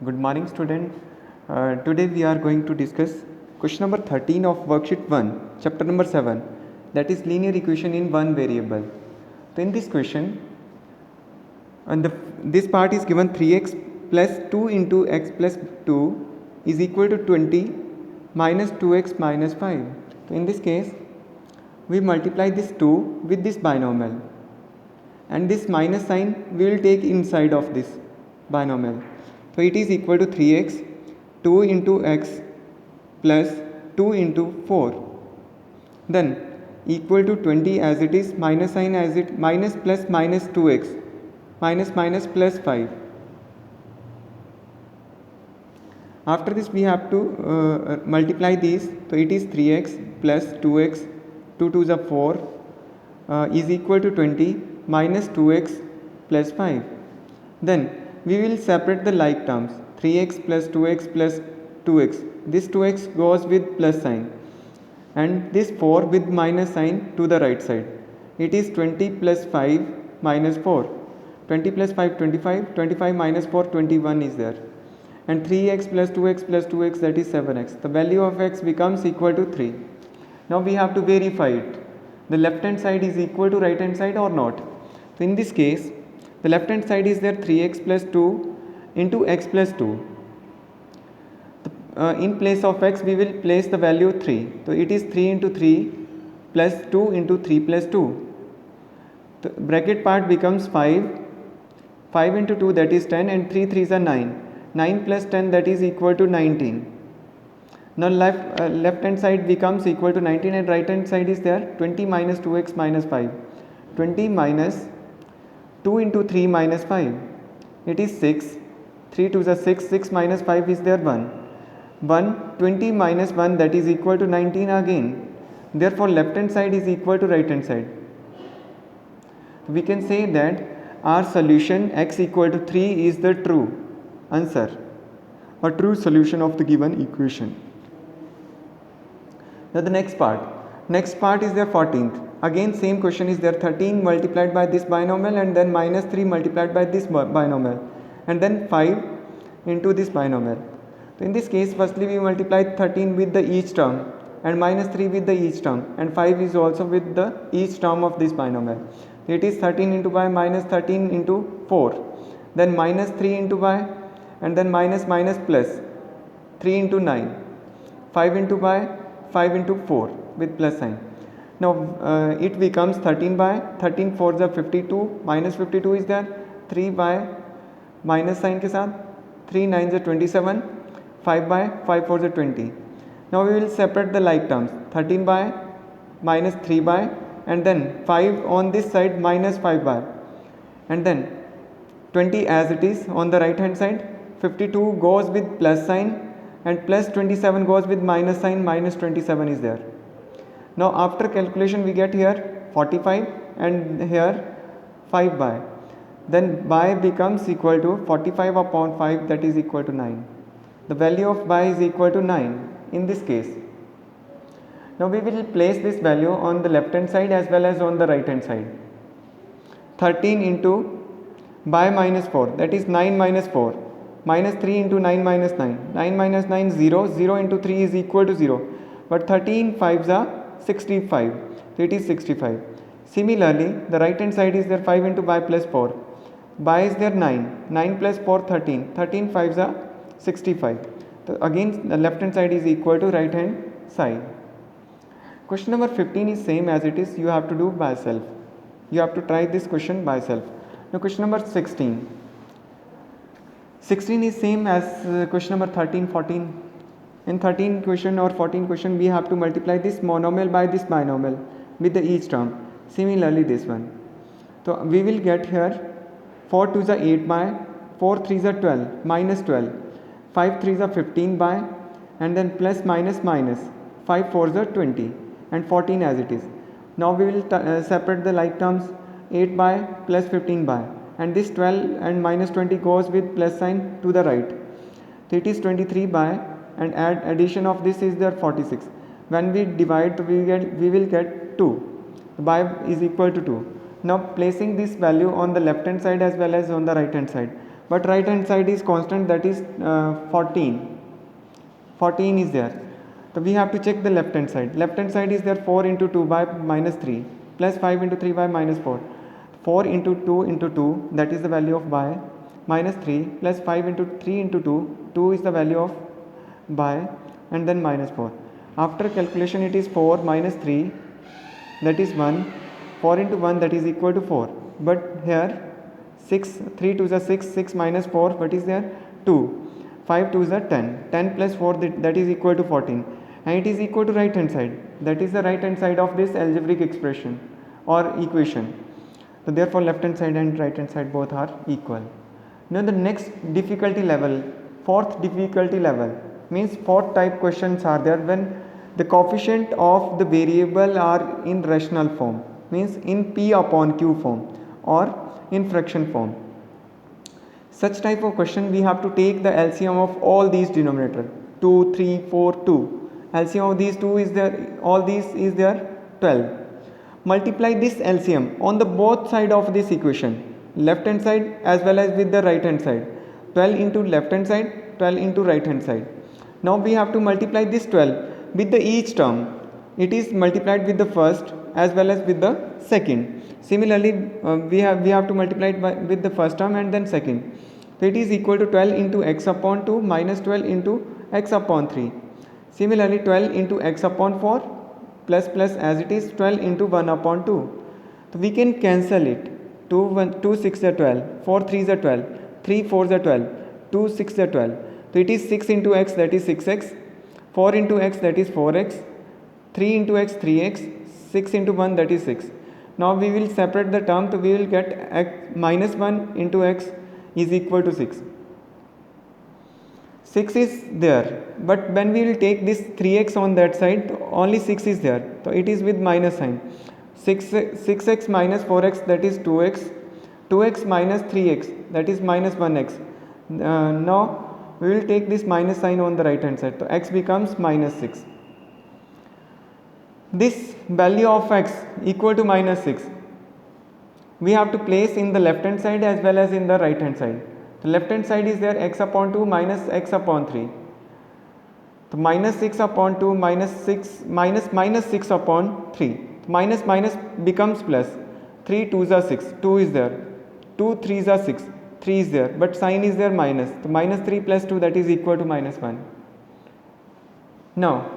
Good morning, student. Today we are going to discuss question number 13 of worksheet 1, chapter number 7, that is linear equation in one variable. So in this question, this part is given 3x plus 2 into x plus 2 is equal to 20 minus 2x minus 5. So in this case, we multiply this 2 with this binomial, and this minus sign we will take inside of this binomial. So it is equal to 3x 2 into x plus 2 into 4, then equal to 20 as it is, minus sign as it minus plus minus 2x minus minus plus 5. After this we have to multiply these. So it is 3x plus 2x, 2 to the 4 is equal to 20 minus 2x plus 5. Then we will separate the like terms, 3x plus 2x plus 2x. This 2x goes with plus sign, and this 4 with minus sign to the right side. It is 20 plus 5 minus 4. 20 plus 5 25, 25 minus 4 21 is there, and 3x plus 2x that is 7x. The value of x becomes equal to 3. Now we have to verify it. The left hand side is equal to right hand side or not. So in this case, the left hand side is there 3x plus 2 into x plus 2. In place of x we will place the value 3. So it is 3 into 3 plus 2 into 3 plus 2. The bracket part becomes 5. 5 into 2 that is 10, and 3 3s are 9. 9 plus 10 that is equal to 19. Now left hand side becomes equal to 19, and right hand side is there 20 minus 2x minus 5. 20 minus 2 into 3 minus 5. It is 6. 3 to the 6. 6 minus 5 is there 1. 1. 20 minus 1 that is equal to 19 again. Therefore left hand side is equal to right hand side. We can say that our solution x equal to 3 is the true answer, a true solution of the given equation. Now the next part is there 14th. Again same question is there, 13 multiplied by this binomial, and then minus 3 multiplied by this binomial, and then 5 into this binomial. So in this case, firstly we multiply 13 with the each term, and minus 3 with the each term, and 5 is also with the each term of this binomial. It is 13 into y minus 13 into 4, then minus 3 into y, and then minus minus plus 3 into 9, 5 into y, 5 into 4 with plus sign. Now it becomes 13 by 13 4 is 52, minus 52 is there, 3 by minus sign के साथ, 3 9 is 27, 5 by 5 4 is 20. Now we will separate the like terms, 13 by minus 3 by, and then 5 on this side minus 5 by, and then 20 as it is on the right hand side. 52 goes with plus sign, and plus 27 goes with minus sign, minus 27 is there. Now after calculation we get here 45, and here 5 by, then by becomes equal to 45 upon 5, that is equal to 9. The value of by is equal to 9 in this case. Now we will place this value on the left hand side as well as on the right hand side. 13 into by minus 4, that is 9 minus 4, minus 3 into 9 minus 9, 9 minus 9 0, 0 into 3 is equal to 0, but 13 5s are 65, so it is 65. Similarly the right hand side is there 5 into by plus 4, by is there 9, 9 plus 4 13, 13 5s are 65. So again the left hand side is equal to right hand side. Question number 15 is same as it is, you have to do by self. You have to try this question by self. Now question number 16. 16 is same as question number 13, 14. In 13 question or 14 question we have to multiply this monomial by this binomial with the each term. Similarly this one. So we will get here 4 to the 8 by, 4 3 is 12, minus 12, 5 3 is 15 by, and then plus minus minus, 5 4 is 20, and 14 as it is. Now we will separate the like terms, 8 by plus 15 by, and this 12 and minus 20 goes with plus sign to the right. So it is 23 by, and add addition of this is there 46. When we divide we will get 2. By is equal to 2. Now placing this value on the left hand side as well as on the right hand side, but right hand side is constant, that is 14. 14 is there. So we have to check the left hand side. Left hand side is there 4 into 2 by minus 3 plus 5 into 3 by minus 4. 4 into 2 into 2, that is the value of by, minus 3 plus 5 into 3 into 2, 2 is the value of by, and then minus 4. After calculation it is 4 minus 3, that is 1. 4 into 1, that is equal to 4. But here 6, 3 2 is 6, 6 minus 4, what is there? 2. 5 2 is 10. 10 plus 4, that is equal to 14. And it is equal to right hand side. That is the right hand side of this algebraic expression or equation. So therefore left hand side and right hand side both are equal. Now the next difficulty level, fourth difficulty level, means fourth type questions are there when the coefficient of the variable are in rational form, means in P upon Q form or in fraction form. Such type of question we have to take the LCM of all these denominator, 2, 3, 4, 2. LCM of these 2 is there, all these is there 12. Multiply this LCM on the both side of this equation, left hand side as well as with the right hand side. 12 into left hand side, 12 into right hand side. Now we have to multiply this 12 with the each term. It is multiplied with the first as well as with the second. Similarly, we have to multiply it with the first term and then second. So it is equal to 12 into x upon 2 minus 12 into x upon 3. Similarly, 12 into x upon 4 plus as it is 12 into 1 upon 2. So we can cancel it. 2 6 are 12, 4 3 are 12, 3 4 are 12, 2 6 are 12. So it is 6 into x, that is 6x, 4 into x, that is 4x, 3 into x 3x, 6 into 1, that is 6. Now we will separate the term, so we will get x minus 1 into x is equal to 6. 6 is there, but when we will take this 3x on that side, only 6 is there, so it is with minus sign. 6x minus 4x, that is 2x, 2x minus 3x, that is minus 1x. Now we will take this minus sign on the right hand side, so x becomes minus 6. This value of x equal to minus 6, we have to place in the left hand side as well as in the right hand side. The left hand side is there x upon 2 minus x upon 3. So minus 6 upon 2 minus 6 minus 6 upon 3. Minus becomes plus. 3 2s are 6, 2 is there. 2 3s are 6, 3 is there, but sign is there minus. So minus 3 plus 2, that is equal to minus 1. Now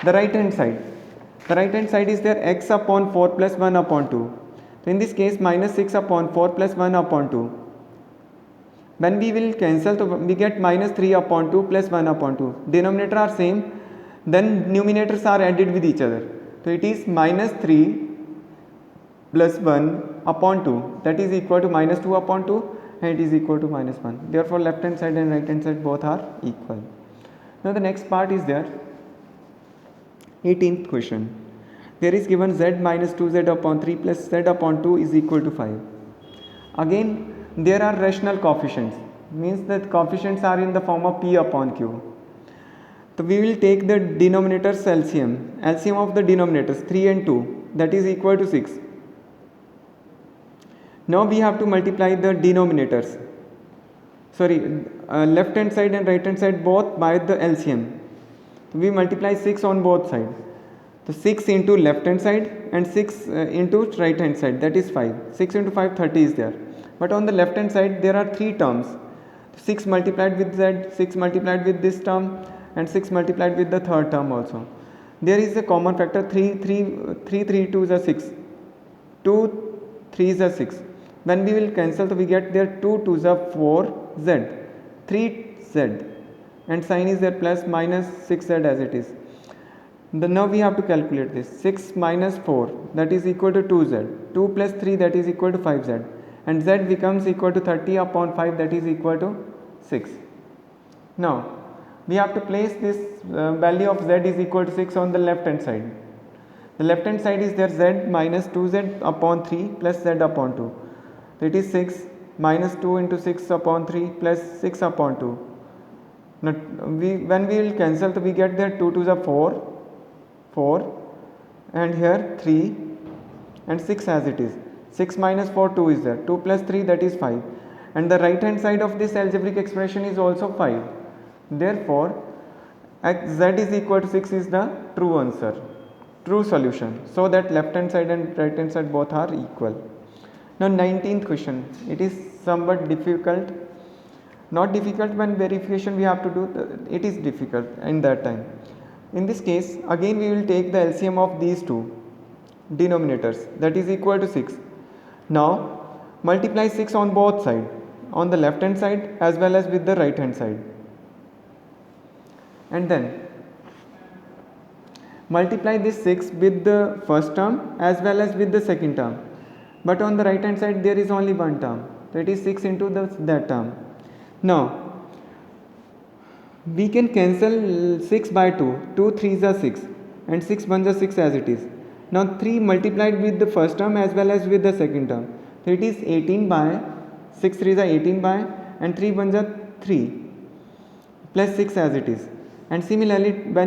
the right hand side. The right hand side is there x upon 4 plus 1 upon 2. So in this case minus 6 upon 4 plus 1 upon 2. When we will cancel, so we get minus 3 upon 2 plus 1 upon 2. Denominator are same, then numerators are added with each other. So it is minus 3 plus 1 upon 2, that is equal to minus 2 upon 2, and it is equal to minus 1. Therefore left hand side and right hand side both are equal. Now the next part is there. 18th question. There is given z minus 2z upon 3 plus z upon 2 is equal to 5. Again there are rational coefficients, means that coefficients are in the form of p upon q. So we will take the denominators LCM. LCM of the denominators 3 and 2, that is equal to 6. Now we have to multiply the denominators. Left hand side and right hand side both by the LCM. So we multiply 6 on both sides. So 6 into left hand side and 6 into right hand side, that is 5. 6 into 5, 30 is there. But on the left hand side there are 3 terms. 6 multiplied with z, 6 multiplied with this term, and 6 multiplied with the third term also. There is a common factor 3 2 is 6, 2 3 is 6. When we will cancel, so we get there 2 2 is 4 z, 3 z, and sign is there plus minus 6 z as it is. Now we have to calculate this. 6 minus 4, that is equal to 2z, 2 plus 3, that is equal to 5z, and z becomes equal to 30 upon 5, that is equal to 6. Now we have to place this value of z is equal to 6 on the left hand side. The left hand side is there z minus 2z upon 3 plus z upon 2. So it is 6 minus 2 into 6 upon 3 plus 6 upon 2. Now when we will cancel, so we get there 2 2 is 4, and here 3 and 6 as it is. 6 minus 4, 2 is there. 2 plus 3, that is 5. and the right hand side of this algebraic expression is also 5. Therefore z is equal to 6 is the true answer, true solution, so that left hand side and right hand side both are equal. Now 19th question, it is somewhat difficult, not difficult when verification we have to do, it is difficult in that time. In this case again we will take the LCM of these two denominators, that is equal to 6. Now multiply 6 on both sides, on the left hand side as well as with the right hand side, and then multiply this 6 with the first term as well as with the second term, but on the right hand side there is only one term, that is 6 into that term. Now we can cancel 6 by 2, 2 3s are 6 and 6 1s are 6 as it is. Now 3 multiplied with the first term as well as with the second term, so it is 18 by 6 3s are 18 by and 3 1s are 3 plus 6 as it is. And similarly when